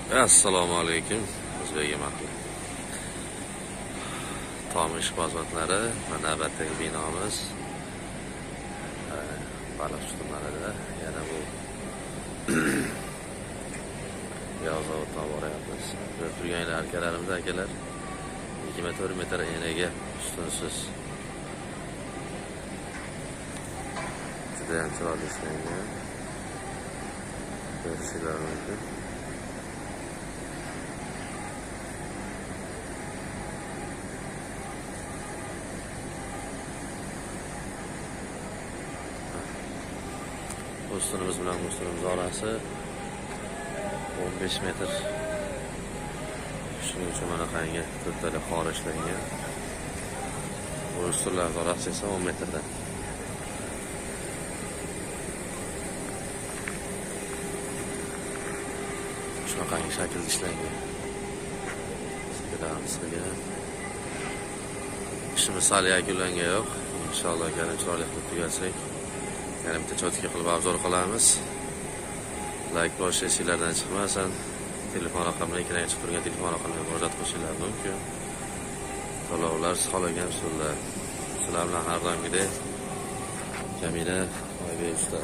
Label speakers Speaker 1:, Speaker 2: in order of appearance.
Speaker 1: Assalomu alaykum o'zbek mahli. Tom ishqibozlari, mana navbatdagi binomiz baliq tumanida. Yana bu Yozavoddan boryapmiz. Ko'rib turganlar akalarimiz akalar 24 metr enaga ustunsiz. Juda ham chiroyli ishlangan. Ko'rishinglar mumkin. Ustunimiz bilan ustunimiz orasi 15 metr. Shuning uchun mana qanga to'rttala qor ishlangan. Bu ustunlar orasi esa 10 metrdan. Shunaqangi shaklda ishlangan. Sizga ishimiz hali yakunlangan yo'q. Inshaalloh yana chiroyli qilib tugatsak, yana bitta cho'tka qilib obzor qilamiz. Like bosish esinglardan chiqmasin. Telefon raqamini ekranga chiqib turgan telefon raqamiga murojaat qilishingiz mumkin. To'lovlar xohlagan usullar. Sizlar bilan har doimgidek Jamila Oybek usta.